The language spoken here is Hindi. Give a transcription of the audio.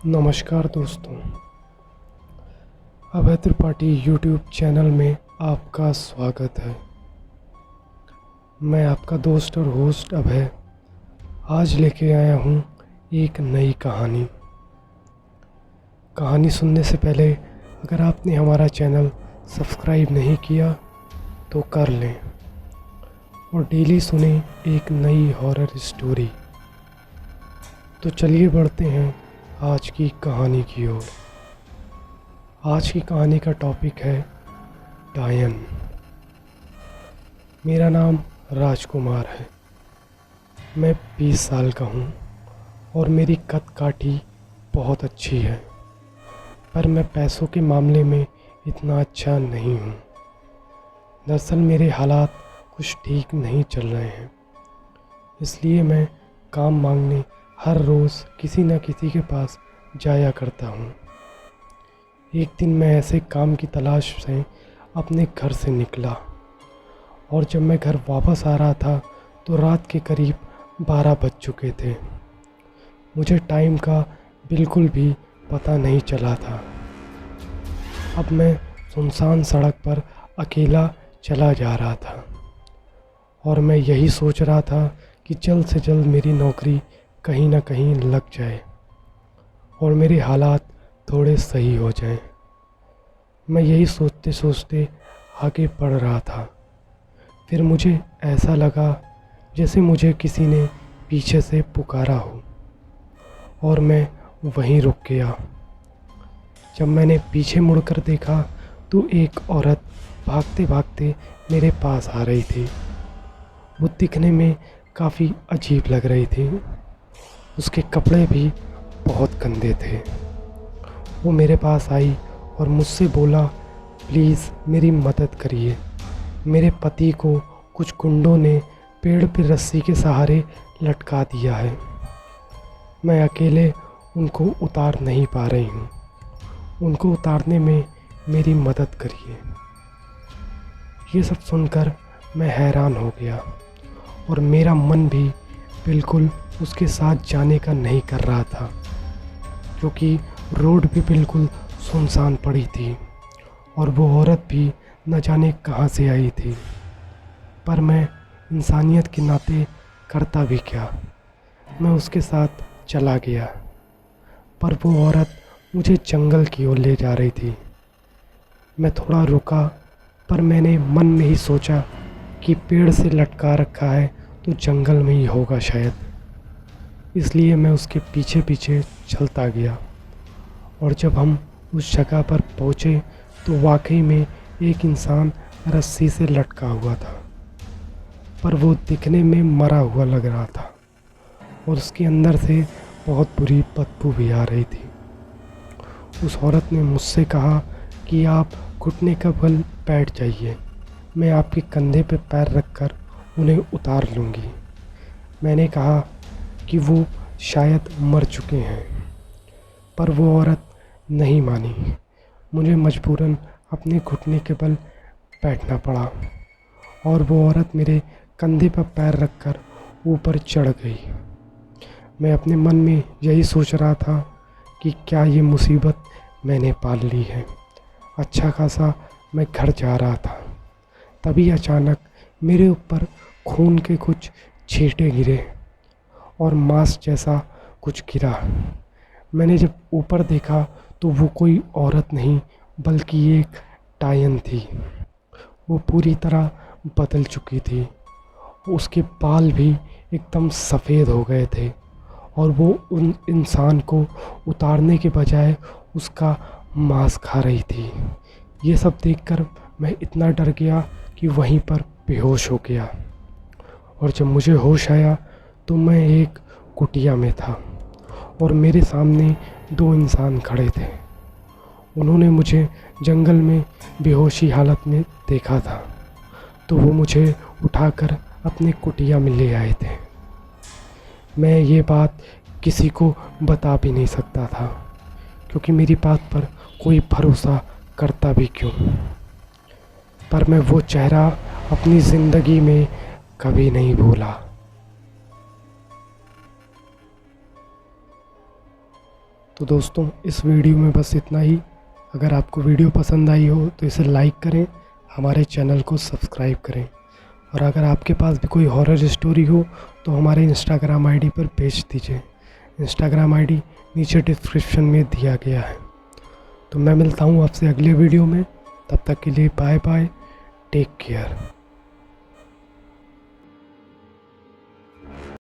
नमस्कार दोस्तों, अभय त्रिपाठी यूट्यूब चैनल में आपका स्वागत है। मैं आपका दोस्त और होस्ट अभय आज लेके आया हूँ एक नई कहानी सुनने से पहले अगर आपने हमारा चैनल सब्सक्राइब नहीं किया तो कर लें और डेली सुने एक नई हॉरर स्टोरी। तो चलिए बढ़ते हैं आज की कहानी की ओर। आज की कहानी का टॉपिक है डायन। मेरा नाम राजकुमार है। मैं 20 साल का हूँ और मेरी कद काठी बहुत अच्छी है, पर मैं पैसों के मामले में इतना अच्छा नहीं हूँ। दरअसल मेरे हालात कुछ ठीक नहीं चल रहे हैं, इसलिए मैं काम मांगने हर रोज़ किसी न किसी के पास जाया करता हूँ। एक दिन मैं ऐसे काम की तलाश से अपने घर से निकला और जब मैं घर वापस आ रहा था तो रात के करीब 12 बज चुके थे। मुझे टाइम का बिल्कुल भी पता नहीं चला था। अब मैं सुनसान सड़क पर अकेला चला जा रहा था और मैं यही सोच रहा था कि जल्द से जल्द मेरी नौकरी कहीं ना कहीं लग जाए और मेरे हालात थोड़े सही हो जाएं। मैं यही सोचते सोचते आगे बढ़ रहा था। फिर मुझे ऐसा लगा जैसे मुझे किसी ने पीछे से पुकारा हो और मैं वहीं रुक गया। जब मैंने पीछे मुड़कर देखा तो एक औरत भागते भागते मेरे पास आ रही थी। वो दिखने में काफ़ी अजीब लग रही थी। उसके कपड़े भी बहुत गंदे थे। वो मेरे पास आई और मुझसे बोला, प्लीज़ मेरी मदद करिए। मेरे पति को कुछ गुंडों ने पेड़ पर रस्सी के सहारे लटका दिया है। मैं अकेले उनको उतार नहीं पा रही हूँ। उनको उतारने में मेरी मदद करिए। ये सब सुनकर मैं हैरान हो गया और मेरा मन भी बिल्कुल उसके साथ जाने का नहीं कर रहा था, क्योंकि रोड भी बिल्कुल सुनसान पड़ी थी और वो औरत भी न जाने कहाँ से आई थी। पर मैं इंसानियत के नाते करता भी क्या, मैं उसके साथ चला गया। पर वो औरत मुझे जंगल की ओर ले जा रही थी। मैं थोड़ा रुका, पर मैंने मन में ही सोचा कि पेड़ से लटका रखा है तो जंगल में ही होगा शायद। इसलिए मैं उसके पीछे पीछे चलता गया और जब हम उस जगह पर पहुँचे तो वाकई में एक इंसान रस्सी से लटका हुआ था, पर वो दिखने में मरा हुआ लग रहा था और उसके अंदर से बहुत बुरी बदबू भी आ रही थी। उस औरत ने मुझसे कहा कि आप घुटने का बल बैठ जाइए, मैं आपके कंधे पर पैर रखकर उन्हें उतार लूँगी। मैंने कहा कि वो शायद मर चुके हैं, पर वो औरत नहीं मानी। मुझे मजबूरन अपने घुटने के बल बैठना पड़ा और वो औरत मेरे कंधे पर पैर रखकर ऊपर चढ़ गई। मैं अपने मन में यही सोच रहा था कि क्या ये मुसीबत मैंने पाल ली है। अच्छा खासा मैं घर जा रहा था, तभी अचानक मेरे ऊपर खून के कुछ छींटे गिरे और मांस जैसा कुछ गिरा। मैंने जब ऊपर देखा तो वो कोई औरत नहीं बल्कि एक डायन थी। वो पूरी तरह बदल चुकी थी। उसके बाल भी एकदम सफ़ेद हो गए थे और वो उन इंसान को उतारने के बजाय उसका मांस खा रही थी। ये सब देखकर मैं इतना डर गया कि वहीं पर बेहोश हो गया और जब मुझे होश आया तो मैं एक कुटिया में था और मेरे सामने 2 इंसान खड़े थे। उन्होंने मुझे जंगल में बेहोशी हालत में देखा था, तो वो मुझे उठाकर अपने कुटिया में ले आए थे। मैं ये बात किसी को बता भी नहीं सकता था, क्योंकि मेरी बात पर कोई भरोसा करता भी क्यों। पर मैं वो चेहरा अपनी ज़िंदगी में कभी नहीं भूला। तो दोस्तों इस वीडियो में बस इतना ही। अगर आपको वीडियो पसंद आई हो तो इसे लाइक करें, हमारे चैनल को सब्सक्राइब करें। और अगर आपके पास भी कोई हॉरर स्टोरी हो तो हमारे इंस्टाग्राम आईडी पर भेज दीजिए। इंस्टाग्राम आईडी नीचे डिस्क्रिप्शन में दिया गया है। तो मैं मिलता हूँ आपसे अगले वीडियो में। तब तक के लिए बाय बाय, टेक केयर।